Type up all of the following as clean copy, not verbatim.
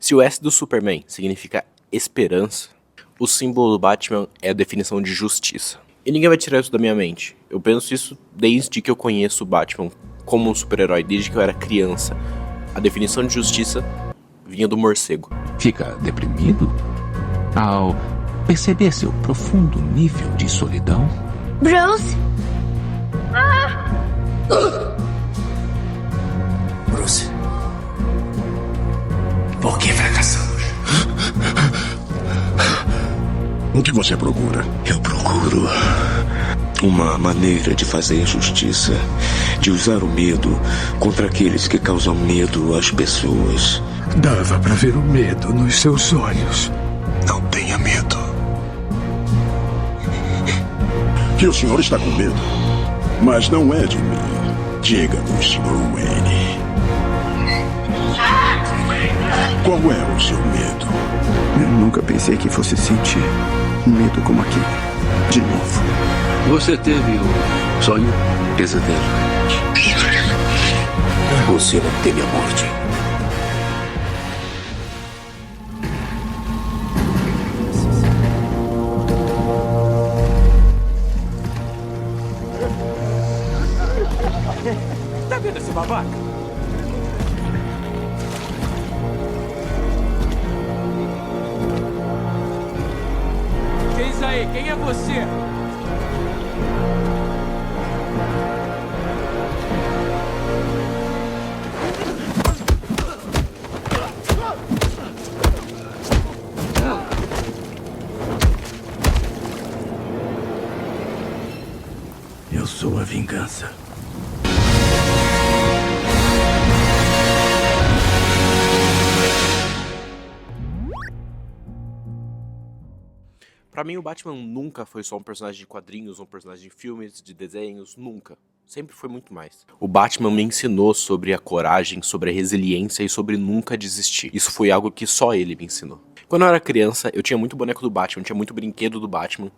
Se o S do Superman significa esperança, o símbolo do Batman é a definição de justiça. E ninguém vai tirar isso da minha mente. Eu penso isso desde que eu conheço o Batman como um super-herói, desde que eu era criança. A definição de justiça vinha do morcego. Fica deprimido ao perceber seu profundo nível de solidão? Bruce? Bruce, por que fracassamos? O que você procura? Eu procuro uma maneira de fazer justiça, de usar o medo contra aqueles que causam medo às pessoas. Dava pra ver o medo nos seus olhos. Não tenha medo. Que o senhor está com medo, mas não é de mim. Diga-nos, Sr. Wayne. Qual é o seu medo? Eu nunca pensei que fosse sentir medo como aquele. De novo. Você teve um sonho? Pesadelo. Você não teme a morte. Tá vendo esse babaca? Que isso aí? Quem é você? Eu sou a vingança. Pra mim, o Batman nunca foi só um personagem de quadrinhos, um personagem de filmes, de desenhos, nunca. Sempre foi muito mais. O Batman me ensinou sobre a coragem, sobre a resiliência e sobre nunca desistir. Isso foi algo que só ele me ensinou. Quando eu era criança, eu tinha muito boneco do Batman, tinha muito brinquedo do Batman.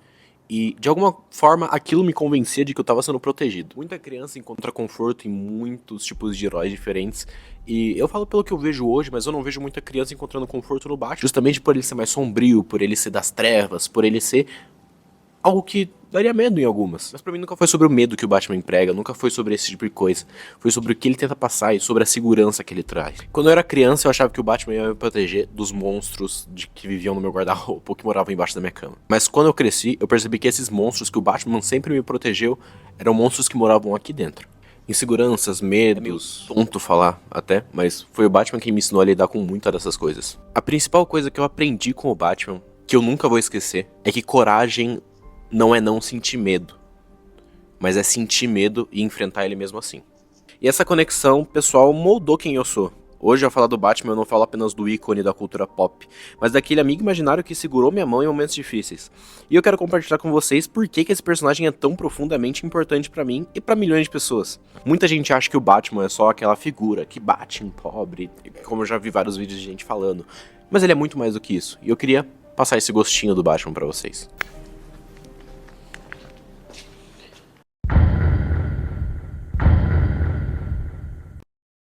E, de alguma forma, aquilo me convencia de que eu tava sendo protegido. Muita criança encontra conforto em muitos tipos de heróis diferentes. E eu falo pelo que eu vejo hoje, mas eu não vejo muita criança encontrando conforto no Batman. Justamente por ele ser mais sombrio, por ele ser das trevas, por ele ser algo que daria medo em algumas. Mas pra mim nunca foi sobre o medo que o Batman emprega, nunca foi sobre esse tipo de coisa. Foi sobre o que ele tenta passar e sobre a segurança que ele traz. Quando eu era criança, eu achava que o Batman ia me proteger dos monstros que viviam no meu guarda-roupa ou que moravam embaixo da minha cama. Mas quando eu cresci, eu percebi que esses monstros que o Batman sempre me protegeu eram monstros que moravam aqui dentro. Inseguranças, medos, tonto falar até, mas foi o Batman quem me ensinou a lidar com muitas dessas coisas. A principal coisa que eu aprendi com o Batman, que eu nunca vou esquecer, é que coragem não é não sentir medo, mas é sentir medo e enfrentar ele mesmo assim. E essa conexão, pessoal, moldou quem eu sou. Hoje, ao falar do Batman, eu não falo apenas do ícone da cultura pop, mas daquele amigo imaginário que segurou minha mão em momentos difíceis. E eu quero compartilhar com vocês por que esse personagem é tão profundamente importante pra mim e pra milhões de pessoas. Muita gente acha que o Batman é só aquela figura que bate em pobre, como eu já vi vários vídeos de gente falando, mas ele é muito mais do que isso. E eu queria passar esse gostinho do Batman pra vocês.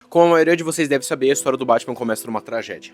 Como a maioria de vocês deve saber, a história do Batman começa numa tragédia.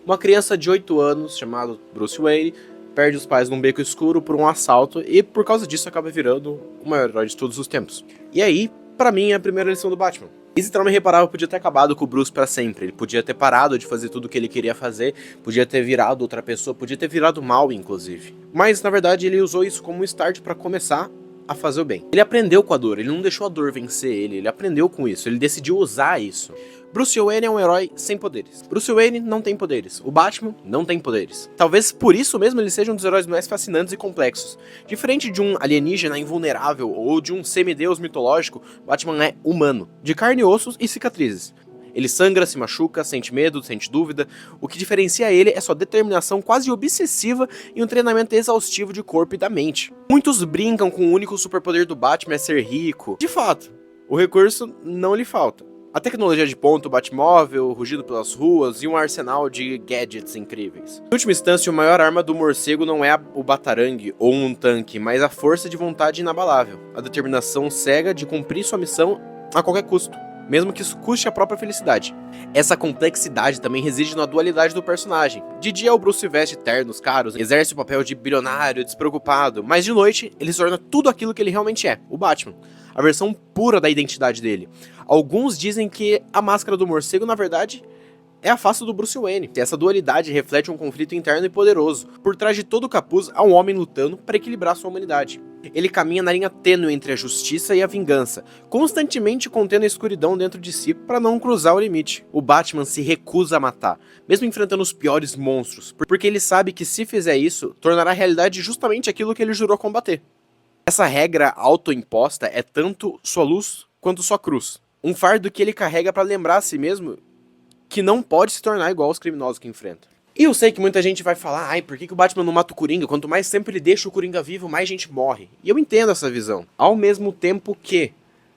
Uma criança de 8 anos, chamada Bruce Wayne, perde os pais num beco escuro por um assalto e por causa disso acaba virando o maior herói de todos os tempos. E aí, pra mim, é a primeira lição do Batman. Esse trauma irreparável podia ter acabado com o Bruce pra sempre, ele podia ter parado de fazer tudo o que ele queria fazer, podia ter virado outra pessoa, podia ter virado mal, inclusive. Mas, na verdade, ele usou isso como um start pra começar a fazer o bem. Ele aprendeu com a dor, ele não deixou a dor vencer ele aprendeu com isso, ele decidiu usar isso. Bruce Wayne é um herói sem poderes. Bruce Wayne não tem poderes. O Batman não tem poderes. Talvez por isso mesmo ele seja um dos heróis mais fascinantes e complexos. Diferente de um alienígena invulnerável ou de um semideus mitológico, Batman é humano, de carne e ossos e cicatrizes. Ele sangra, se machuca, sente medo, sente dúvida. O que diferencia ele é sua determinação quase obsessiva e um treinamento exaustivo de corpo e da mente. Muitos brincam com o único superpoder do Batman é ser rico. De fato, o recurso não lhe falta. A tecnologia de ponta, o Batmóvel, rugido pelas ruas e um arsenal de gadgets incríveis. Em última instância, a maior arma do morcego não é o batarangue ou um tanque, mas a força de vontade inabalável, a determinação cega de cumprir sua missão a qualquer custo. mesmo que isso custe a própria felicidade. Essa complexidade também reside na dualidade do personagem. De dia o Bruce veste ternos caros, exerce o papel de bilionário, despreocupado, mas de noite ele se torna tudo aquilo que ele realmente é, o Batman. A versão pura da identidade dele. Alguns dizem que a máscara do morcego, na verdade, é a face do Bruce Wayne. Essa dualidade reflete um conflito interno e poderoso. Por trás de todo o capuz há um homem lutando para equilibrar sua humanidade. Ele caminha na linha tênue entre a justiça e a vingança, constantemente contendo a escuridão dentro de si para não cruzar o limite. O Batman se recusa a matar, mesmo enfrentando os piores monstros, porque ele sabe que se fizer isso, tornará realidade justamente aquilo que ele jurou combater. Essa regra autoimposta é tanto sua luz quanto sua cruz. Um fardo que ele carrega para lembrar a si mesmo que não pode se tornar igual aos criminosos que enfrenta. E eu sei que muita gente vai falar, ai, por que o Batman não mata o Coringa? Quanto mais tempo ele deixa o Coringa vivo, mais gente morre. E eu entendo essa visão. Ao mesmo tempo que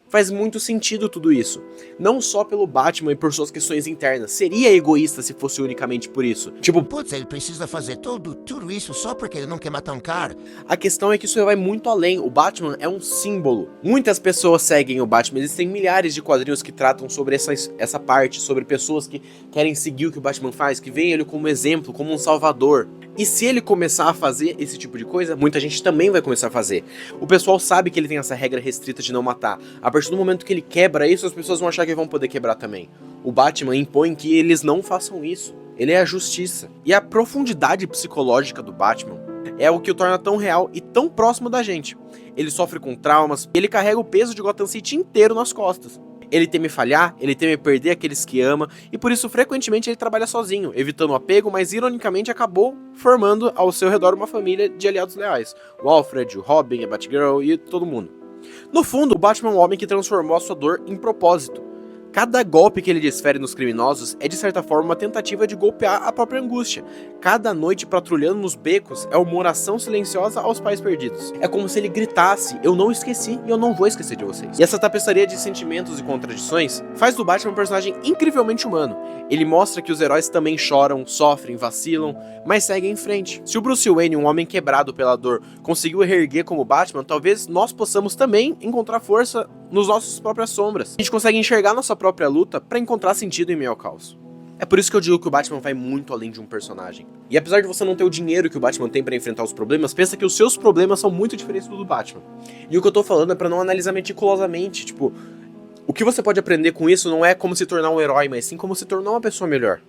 faz muito sentido tudo isso. Não só pelo Batman e por suas questões internas. Seria egoísta se fosse unicamente por isso. Tipo, putz, ele precisa fazer tudo isso só porque ele não quer matar um cara. A questão é que isso vai muito além. O Batman é um símbolo. Muitas pessoas seguem o Batman. Existem milhares de quadrinhos que tratam sobre essa parte, sobre pessoas que querem seguir o que o Batman faz, que veem ele como exemplo, como um salvador. E se ele começar a fazer esse tipo de coisa, muita gente também vai começar a fazer. O pessoal sabe que ele tem essa regra restrita de não matar. A partir do momento que ele quebra isso, as pessoas vão achar que vão poder quebrar também. O Batman impõe que eles não façam isso. Ele é a justiça. E a profundidade psicológica do Batman é o que o torna tão real e tão próximo da gente. Ele sofre com traumas e ele carrega o peso de Gotham City inteiro nas costas. Ele teme falhar, ele teme perder aqueles que ama, e por isso frequentemente ele trabalha sozinho, evitando o apego, mas ironicamente acabou formando ao seu redor uma família de aliados leais. O Alfred, o Robin, a Batgirl e todo mundo. No fundo, o Batman é um homem que transformou a sua dor em propósito. Cada golpe que ele desfere nos criminosos é de certa forma uma tentativa de golpear a própria angústia. Cada noite patrulhando nos becos é uma oração silenciosa aos pais perdidos. É como se ele gritasse, eu não esqueci e eu não vou esquecer de vocês. E essa tapeçaria de sentimentos e contradições faz do Batman um personagem incrivelmente humano. Ele mostra que os heróis também choram, sofrem, vacilam, mas seguem em frente. Se o Bruce Wayne, um homem quebrado pela dor, conseguiu reerguer como Batman, talvez nós possamos também encontrar força nos nossas próprias sombras. A gente consegue enxergar nossa própria luta para encontrar sentido em meio ao caos. É por isso que eu digo que o Batman vai muito além de um personagem. E apesar de você não ter o dinheiro que o Batman tem para enfrentar os problemas, pensa que os seus problemas são muito diferentes do Batman. E o que eu tô falando é para não analisar meticulosamente, tipo, o que você pode aprender com isso não é como se tornar um herói, mas sim como se tornar uma pessoa melhor.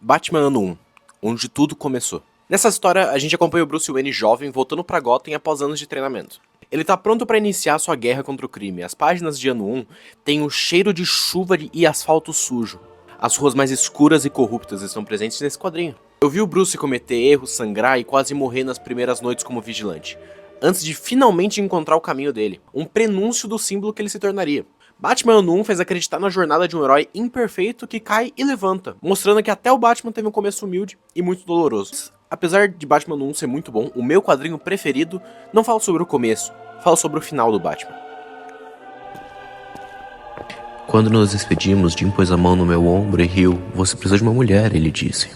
Batman Ano 1, onde tudo começou. Nessa história, a gente acompanha o Bruce Wayne jovem voltando pra Gotham após anos de treinamento. Ele tá pronto pra iniciar sua guerra contra o crime. As páginas de Ano 1 têm o cheiro de chuva e asfalto sujo. As ruas mais escuras e corruptas estão presentes nesse quadrinho. Eu vi o Bruce cometer erros, sangrar e quase morrer nas primeiras noites como vigilante, antes de finalmente encontrar o caminho dele, um prenúncio do símbolo que ele se tornaria. Batman Ano 1 fez acreditar na jornada de um herói imperfeito que cai e levanta, mostrando que até o Batman teve um começo humilde e muito doloroso. Apesar de Batman Ano 1 ser muito bom, o meu quadrinho preferido não fala sobre o começo, fala sobre o final do Batman. Quando nos despedimos, Jim pôs a mão no meu ombro e riu. Você precisa de uma mulher, ele disse.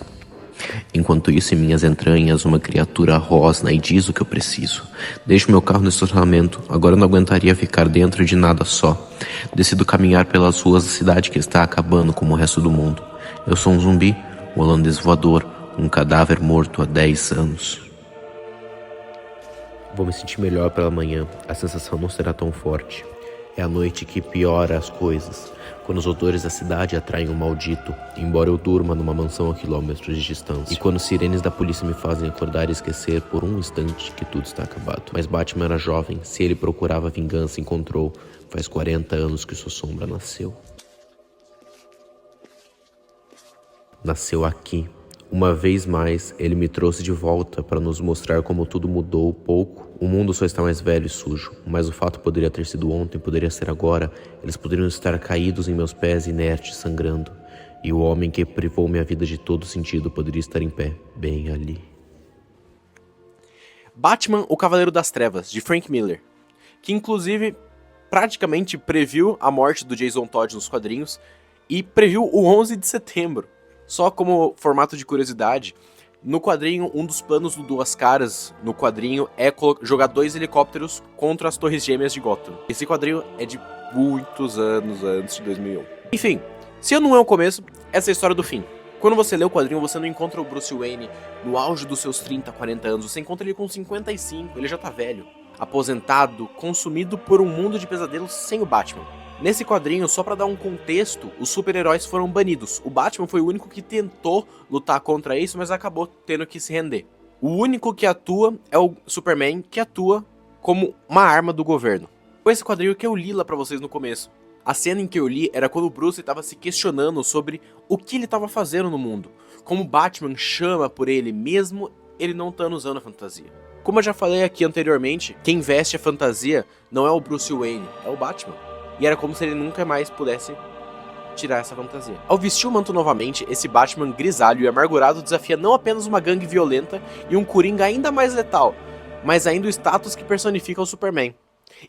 Enquanto isso, em minhas entranhas, uma criatura rosna e diz o que eu preciso. Deixo meu carro no estacionamento. Agora eu não aguentaria ficar dentro de nada só. Decido caminhar pelas ruas da cidade que está acabando como o resto do mundo. Eu sou um zumbi, um holandês voador, um cadáver morto há 10 anos. Vou me sentir melhor pela manhã. A sensação não será tão forte. É a noite que piora as coisas, quando os odores da cidade atraem um maldito, embora eu durma numa mansão a quilômetros de distância. E quando sirenes da polícia me fazem acordar e esquecer por um instante que tudo está acabado. Mas Batman era jovem, se ele procurava vingança, encontrou. Faz 40 anos que sua sombra nasceu. Nasceu aqui. Uma vez mais, ele me trouxe de volta para nos mostrar como tudo mudou pouco. O mundo só está mais velho e sujo, mas o fato poderia ter sido ontem, poderia ser agora. Eles poderiam estar caídos em meus pés, inertes, sangrando. E o homem que privou minha vida de todo sentido poderia estar em pé, bem ali. Batman, o Cavaleiro das Trevas, de Frank Miller, que inclusive praticamente previu a morte do Jason Todd nos quadrinhos e previu o 11 de setembro. Só como formato de curiosidade, No quadrinho, um dos planos do Duas Caras no quadrinho é jogar 2 helicópteros contra as Torres Gêmeas de Gotham. Esse quadrinho é de muitos anos antes de 2001. Enfim, se não é o começo, essa é a história do fim. Quando você lê o quadrinho, você não encontra o Bruce Wayne no auge dos seus 30, 40 anos, você encontra ele com 55, ele já tá velho, aposentado, consumido por um mundo de pesadelos sem o Batman. Nesse quadrinho, só pra dar um contexto, os super-heróis foram banidos. O Batman foi o único que tentou lutar contra isso, mas acabou tendo que se render. O único que atua é o Superman, que atua como uma arma do governo. Foi esse quadrinho que eu li lá pra vocês no começo. A cena em que eu li era quando o Bruce estava se questionando sobre o que ele estava fazendo no mundo. Como o Batman chama por ele, mesmo ele não estando usando a fantasia. Como eu já falei aqui anteriormente, quem veste a fantasia não é o Bruce Wayne, é o Batman. E era como se ele nunca mais pudesse tirar essa fantasia. Ao vestir o manto novamente, esse Batman grisalho e amargurado desafia não apenas uma gangue violenta e um Coringa ainda mais letal, mas ainda o status que personifica o Superman.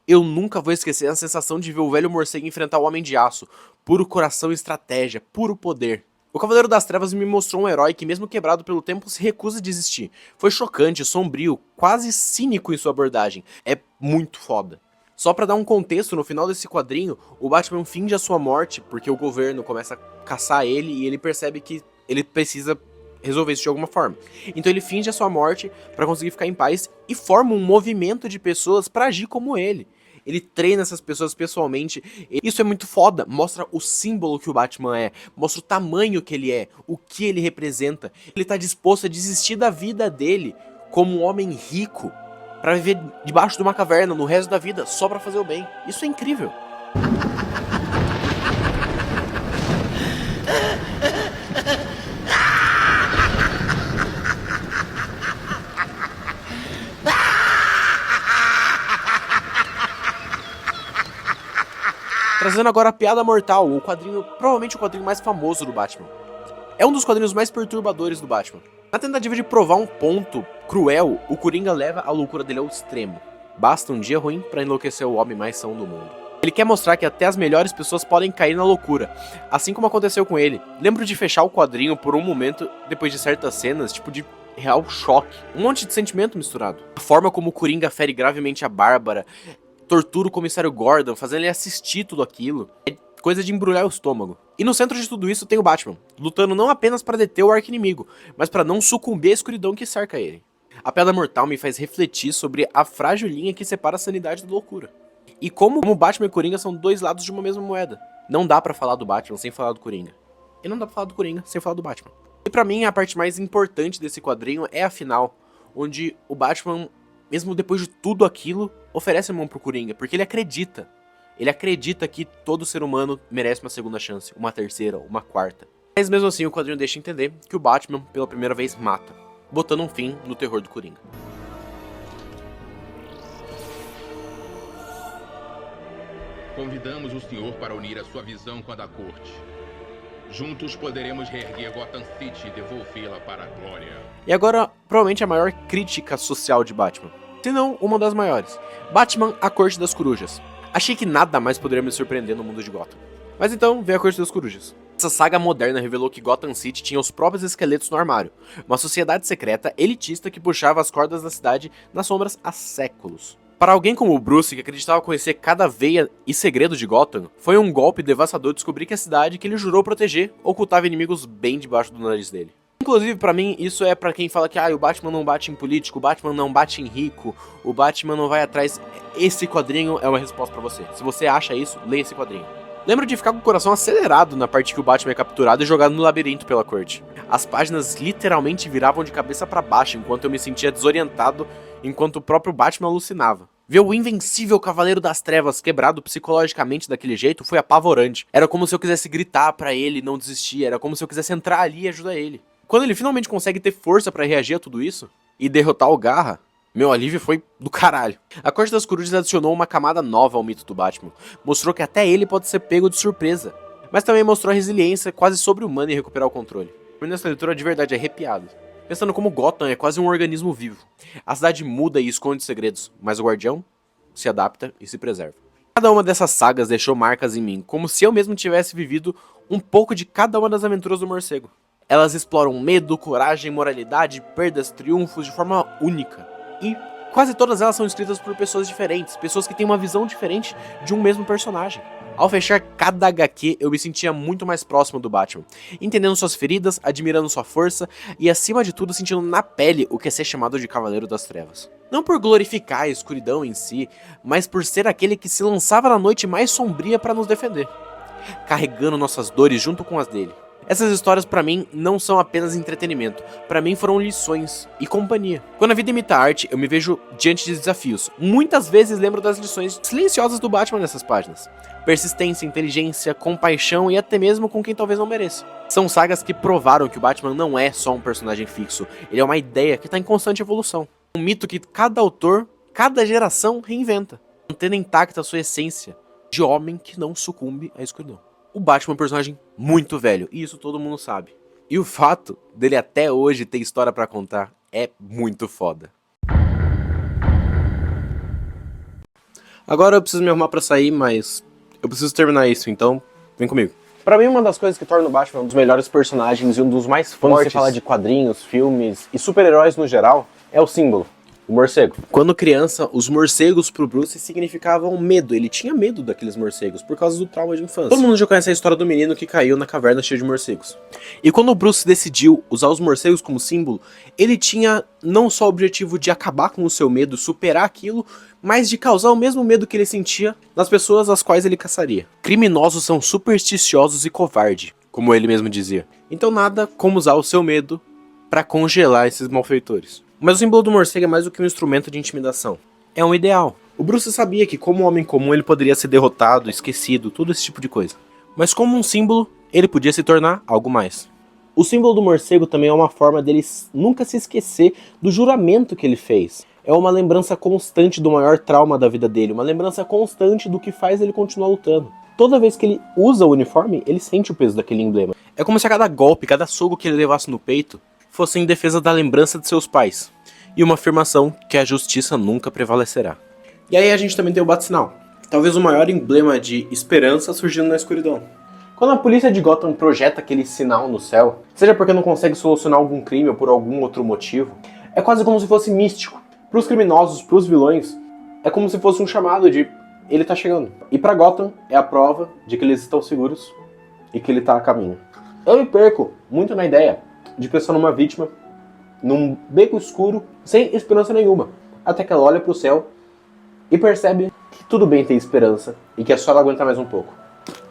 Eu nunca vou esquecer a sensação de ver o velho morcego enfrentar o Homem de Aço. Puro coração e estratégia, puro poder. O Cavaleiro das Trevas me mostrou um herói que, mesmo quebrado pelo tempo, se recusa a desistir. Foi chocante, sombrio, quase cínico em sua abordagem. É muito foda. Só pra dar um contexto, no final desse quadrinho, o Batman finge a sua morte, porque o governo começa a caçar ele e ele percebe que ele precisa resolver isso de alguma forma. Então ele finge a sua morte pra conseguir ficar em paz e forma um movimento de pessoas pra agir como ele. Ele treina essas pessoas pessoalmente. Isso é muito foda. Mostra o símbolo que o Batman é. Mostra o tamanho que ele é. O que ele representa. Ele tá disposto a desistir da vida dele como um homem rico pra viver debaixo de uma caverna no resto da vida só pra fazer o bem. Isso é incrível. Trazendo agora a Piada Mortal, o quadrinho, provavelmente o quadrinho mais famoso do Batman. É um dos quadrinhos mais perturbadores do Batman. Na tentativa de provar um ponto cruel, o Coringa leva a loucura dele ao extremo. Basta um dia ruim pra enlouquecer o homem mais são do mundo. Ele quer mostrar que até as melhores pessoas podem cair na loucura, assim como aconteceu com ele. Lembro de fechar o quadrinho por um momento, depois de certas cenas, tipo de real choque. Um monte de sentimento misturado. A forma como o Coringa fere gravemente a Bárbara, tortura o comissário Gordon, fazendo ele assistir tudo aquilo. É coisa de embrulhar o estômago. E no centro de tudo isso tem o Batman, lutando não apenas para deter o arqui-inimigo, mas para não sucumbir à escuridão que cerca ele. A Piada Mortal me faz refletir sobre a frágil linha que separa a sanidade da loucura. E como o Batman e o Coringa são dois lados de uma mesma moeda. Não dá pra falar do Batman sem falar do Coringa. E não dá pra falar do Coringa sem falar do Batman. E pra mim, a parte mais importante desse quadrinho é a final, onde o Batman, mesmo depois de tudo aquilo, oferece a mão pro Coringa, porque ele acredita. Ele acredita que todo ser humano merece uma segunda chance, uma terceira, uma quarta. Mas mesmo assim, o quadrinho deixa entender que o Batman, pela primeira vez, mata, botando um fim no terror do Coringa. Convidamos o senhor para unir a sua visão com a da corte. Juntos poderemos reerguer Gotham City e devolvê-la para a glória. E agora, provavelmente a maior crítica social de Batman. Se não, uma das maiores. Batman, a Corte das Corujas. Achei que nada mais poderia me surpreender no mundo de Gotham. Mas então, veio a Corte das Corujas. Essa saga moderna revelou que Gotham City tinha os próprios esqueletos no armário. Uma sociedade secreta, elitista, que puxava as cordas da cidade nas sombras há séculos. Para alguém como o Bruce, que acreditava conhecer cada veia e segredo de Gotham, foi um golpe devastador descobrir que a cidade que ele jurou proteger ocultava inimigos bem debaixo do nariz dele. Inclusive, pra mim, isso é pra quem fala que o Batman não bate em político, o Batman não bate em rico, o Batman não vai atrás. Esse quadrinho é uma resposta pra você. Se você acha isso, leia esse quadrinho. Lembro de ficar com o coração acelerado na parte que o Batman é capturado e jogado no labirinto pela corte. As páginas literalmente viravam de cabeça pra baixo, enquanto eu me sentia desorientado, enquanto o próprio Batman alucinava. Ver o invencível Cavaleiro das Trevas quebrado psicologicamente daquele jeito foi apavorante. Era como se eu quisesse gritar pra ele não desistir, era como se eu quisesse entrar ali e ajudar ele. Quando ele finalmente consegue ter força pra reagir a tudo isso e derrotar o Garra, meu alívio foi do caralho. A Corte das Corujas adicionou uma camada nova ao mito do Batman. Mostrou que até ele pode ser pego de surpresa. Mas também mostrou a resiliência quase sobre-humana em recuperar o controle. Nessa leitura de verdade arrepiado. Pensando como Gotham é quase um organismo vivo. A cidade muda e esconde segredos, mas o Guardião se adapta e se preserva. Cada uma dessas sagas deixou marcas em mim, como se eu mesmo tivesse vivido um pouco de cada uma das aventuras do morcego. Elas exploram medo, coragem, moralidade, perdas, triunfos de forma única. E quase todas elas são escritas por pessoas diferentes, pessoas que têm uma visão diferente de um mesmo personagem. Ao fechar cada HQ, eu me sentia muito mais próximo do Batman, entendendo suas feridas, admirando sua força e, acima de tudo, sentindo na pele o que é ser chamado de Cavaleiro das Trevas. Não por glorificar a escuridão em si, mas por ser aquele que se lançava na noite mais sombria para nos defender, carregando nossas dores junto com as dele. Essas histórias pra mim não são apenas entretenimento, pra mim foram lições e companhia. Quando a vida imita arte, eu me vejo diante de desafios. Muitas vezes lembro das lições silenciosas do Batman nessas páginas. Persistência, inteligência, compaixão e até mesmo com quem talvez não mereça. São sagas que provaram que o Batman não é só um personagem fixo, ele é uma ideia que está em constante evolução. Um mito que cada autor, cada geração reinventa, mantendo intacta a sua essência de homem que não sucumbe à escuridão. O Batman é um personagem muito velho, e isso todo mundo sabe. E o fato dele até hoje ter história pra contar é muito foda. Agora eu preciso me arrumar pra sair, mas eu preciso terminar isso, então vem comigo. Pra mim, uma das coisas que torna o Batman um dos melhores personagens e um dos mais fortes, quando se fala de quadrinhos, filmes e super-heróis no geral, é o símbolo. O morcego. Quando criança, os morcegos pro Bruce significavam medo. Ele tinha medo daqueles morcegos por causa do trauma de infância. Todo mundo já conhece a história do menino que caiu na caverna cheia de morcegos. E quando o Bruce decidiu usar os morcegos como símbolo, ele tinha não só o objetivo de acabar com o seu medo, superar aquilo, mas de causar o mesmo medo que ele sentia nas pessoas às quais ele caçaria. Criminosos são supersticiosos e covardes, como ele mesmo dizia. Então nada como usar o seu medo pra congelar esses malfeitores. Mas o símbolo do morcego é mais do que um instrumento de intimidação. É um ideal. O Bruce sabia que como homem comum ele poderia ser derrotado, esquecido, todo esse tipo de coisa. Mas como um símbolo, ele podia se tornar algo mais. O símbolo do morcego também é uma forma dele nunca se esquecer do juramento que ele fez. É uma lembrança constante do maior trauma da vida dele, uma lembrança constante do que faz ele continuar lutando. Toda vez que ele usa o uniforme, ele sente o peso daquele emblema. É como se a cada golpe, cada soco que ele levasse no peito, fosse em defesa da lembrança de seus pais, e uma afirmação que a justiça nunca prevalecerá. E aí a gente também tem o bate-sinal, talvez o maior emblema de esperança surgindo na escuridão. Quando a polícia de Gotham projeta aquele sinal no céu, seja porque não consegue solucionar algum crime ou por algum outro motivo, é quase como se fosse místico. Para os criminosos, para os vilões, é como se fosse um chamado de ele tá chegando. E para Gotham é a prova de que eles estão seguros e que ele tá a caminho. Eu me perco muito na ideia de pensar numa vítima, num beco escuro, sem esperança nenhuma, até que ela olha pro céu e percebe que tudo bem ter esperança e que é só ela aguentar mais um pouco.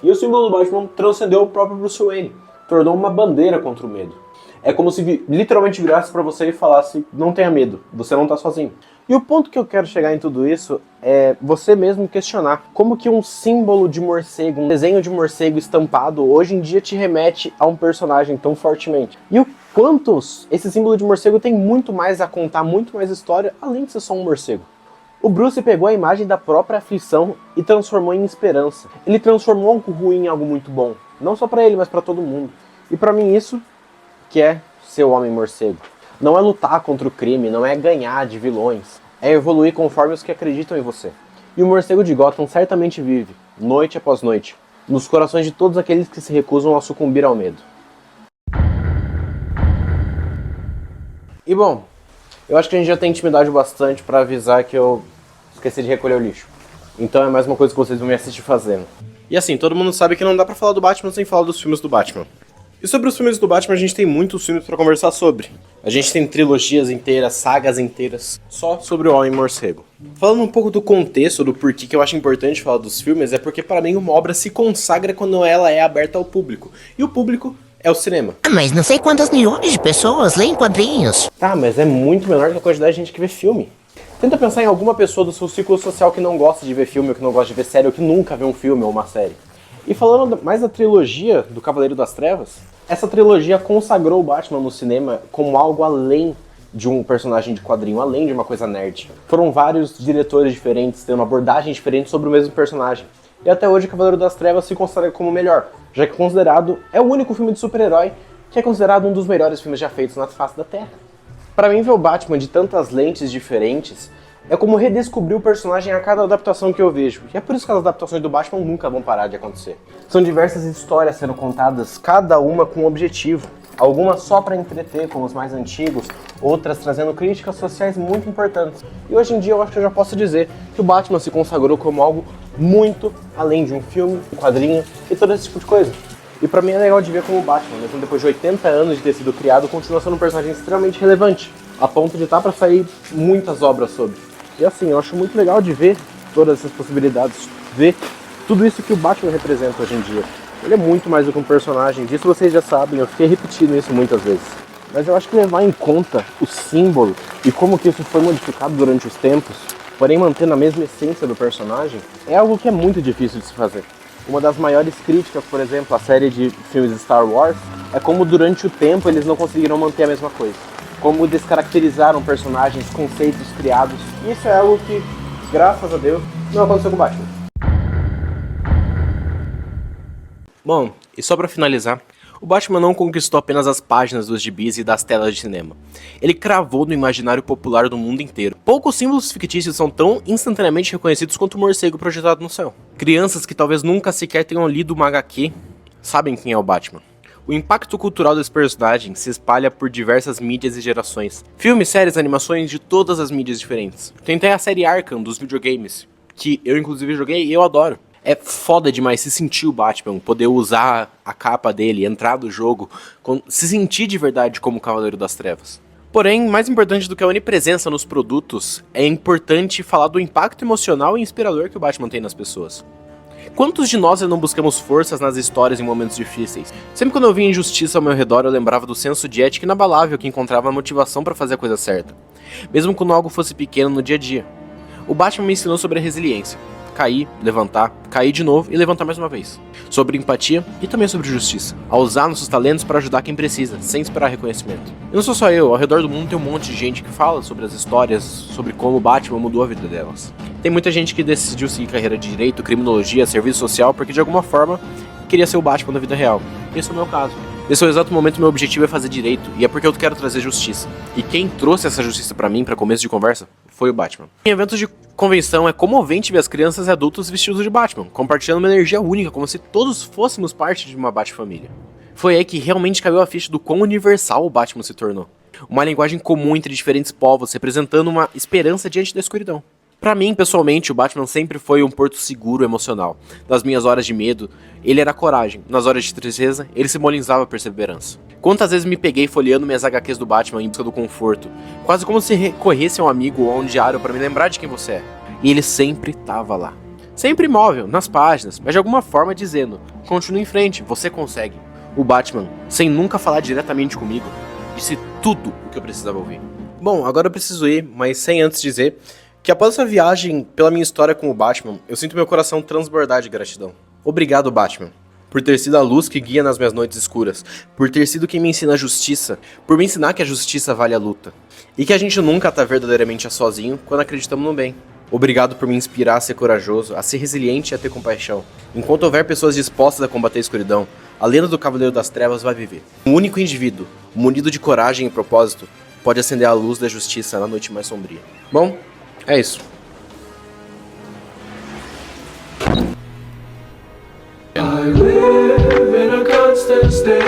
E o símbolo do Batman transcendeu o próprio Bruce Wayne, tornou uma bandeira contra o medo. É como se literalmente virasse pra você e falasse, não tenha medo, você não tá sozinho. E o ponto que eu quero chegar em tudo isso é você mesmo questionar como que um símbolo de morcego, um desenho de morcego estampado, hoje em dia te remete a um personagem tão fortemente. E o quanto esse símbolo de morcego tem muito mais a contar, muito mais história, além de ser só um morcego. O Bruce pegou a imagem da própria aflição e transformou em esperança. Ele transformou algo ruim em algo muito bom. Não só pra ele, mas pra todo mundo. E pra mim isso que é ser o homem morcego. Não é lutar contra o crime, não é ganhar de vilões. É evoluir conforme os que acreditam em você. E o morcego de Gotham certamente vive, noite após noite, nos corações de todos aqueles que se recusam a sucumbir ao medo. E bom, eu acho que a gente já tem intimidade bastante pra avisar que eu esqueci de recolher o lixo. Então é mais uma coisa que vocês vão me assistir fazendo. E assim, todo mundo sabe que não dá pra falar do Batman sem falar dos filmes do Batman. E sobre os filmes do Batman, a gente tem muitos filmes pra conversar sobre. A gente tem trilogias inteiras, sagas inteiras, só sobre o Homem-Morcego. Falando um pouco do contexto, do porquê que eu acho importante falar dos filmes, é porque para mim uma obra se consagra quando ela é aberta ao público. E o público é o cinema. Mas não sei quantas milhões de pessoas leem quadrinhos. Tá, mas é muito menor que a quantidade de gente que vê filme. Tenta pensar em alguma pessoa do seu ciclo social que não gosta de ver filme, ou que não gosta de ver série, ou que nunca vê um filme ou uma série. E falando mais da trilogia do Cavaleiro das Trevas, essa trilogia consagrou o Batman no cinema como algo além de um personagem de quadrinho, além de uma coisa nerd. Foram vários diretores diferentes, tendo uma abordagem diferente sobre o mesmo personagem. E até hoje o Cavaleiro das Trevas se consagra como o melhor, já que é o único filme de super-herói que é considerado um dos melhores filmes já feitos na face da Terra. Pra mim ver o Batman de tantas lentes diferentes é como redescobrir o personagem a cada adaptação que eu vejo. E é por isso que as adaptações do Batman nunca vão parar de acontecer. São diversas histórias sendo contadas, cada uma com um objetivo. Algumas só para entreter, como os mais antigos, outras trazendo críticas sociais muito importantes. E hoje em dia eu acho que eu já posso dizer que o Batman se consagrou como algo muito além de um filme, um quadrinho e todo esse tipo de coisa. E pra mim é legal de ver como o Batman, mesmo depois de 80 anos de ter sido criado, continua sendo um personagem extremamente relevante, a ponto de estar pra sair muitas obras sobre. E assim, eu acho muito legal de ver todas essas possibilidades, ver tudo isso que o Batman representa hoje em dia. Ele é muito mais do que um personagem, disso vocês já sabem, eu fiquei repetindo isso muitas vezes. Mas eu acho que levar em conta o símbolo e como que isso foi modificado durante os tempos, porém mantendo a mesma essência do personagem, é algo que é muito difícil de se fazer. Uma das maiores críticas, por exemplo, à série de filmes Star Wars, é como durante o tempo eles não conseguiram manter a mesma coisa. Como descaracterizaram personagens, conceitos criados. E isso é algo que, graças a Deus, não aconteceu com o Batman. Bom, e só pra finalizar, o Batman não conquistou apenas as páginas dos gibis e das telas de cinema. Ele cravou no imaginário popular do mundo inteiro. Poucos símbolos fictícios são tão instantaneamente reconhecidos quanto o morcego projetado no céu. Crianças que talvez nunca sequer tenham lido uma HQ sabem quem é o Batman. O impacto cultural desse personagem se espalha por diversas mídias e gerações. Filmes, séries, animações de todas as mídias diferentes. Tem até a série Arkham dos videogames, que eu inclusive joguei e eu adoro. É foda demais se sentir o Batman, poder usar a capa dele, entrar no jogo, se sentir de verdade como o Cavaleiro das Trevas. Porém, mais importante do que a onipresença nos produtos, é importante falar do impacto emocional e inspirador que o Batman tem nas pessoas. Quantos de nós não buscamos forças nas histórias em momentos difíceis? Sempre quando eu via injustiça ao meu redor, eu lembrava do senso de ética inabalável que encontrava a motivação para fazer a coisa certa, mesmo quando algo fosse pequeno no dia a dia. O Batman me ensinou sobre a resiliência. Cair, levantar, cair de novo e levantar mais uma vez. Sobre empatia e também sobre justiça. A usar nossos talentos para ajudar quem precisa, sem esperar reconhecimento. E não sou só eu, ao redor do mundo tem um monte de gente que fala sobre as histórias, sobre como o Batman mudou a vida delas. Tem muita gente que decidiu seguir carreira de direito, criminologia, serviço social, porque de alguma forma queria ser o Batman na vida real. Esse é o meu caso. Nesse exato momento meu objetivo é fazer direito, e é porque eu quero trazer justiça. E quem trouxe essa justiça pra mim, pra começo de conversa, foi o Batman. Em eventos de convenção é comovente ver as crianças e adultos vestidos de Batman, compartilhando uma energia única, como se todos fôssemos parte de uma Batfamília. Foi aí que realmente caiu a ficha do quão universal o Batman se tornou. Uma linguagem comum entre diferentes povos, representando uma esperança diante da escuridão. Pra mim, pessoalmente, o Batman sempre foi um porto seguro emocional. Nas minhas horas de medo, ele era coragem. Nas horas de tristeza, ele simbolizava perseverança. Quantas vezes me peguei folheando minhas HQs do Batman em busca do conforto, quase como se recorresse a um amigo ou a um diário pra me lembrar de quem você é. E ele sempre tava lá. Sempre imóvel, nas páginas, mas de alguma forma dizendo: continue em frente, você consegue. O Batman, sem nunca falar diretamente comigo, disse tudo o que eu precisava ouvir. Bom, agora eu preciso ir, mas sem antes dizer que após essa viagem pela minha história com o Batman, eu sinto meu coração transbordar de gratidão. Obrigado, Batman, por ter sido a luz que guia nas minhas noites escuras, por ter sido quem me ensina a justiça, por me ensinar que a justiça vale a luta, e que a gente nunca tá verdadeiramente sozinho quando acreditamos no bem. Obrigado por me inspirar a ser corajoso, a ser resiliente e a ter compaixão. Enquanto houver pessoas dispostas a combater a escuridão, a lenda do Cavaleiro das Trevas vai viver. Um único indivíduo, munido de coragem e propósito, pode acender a luz da justiça na noite mais sombria. Bom, é isso. I live in a constant state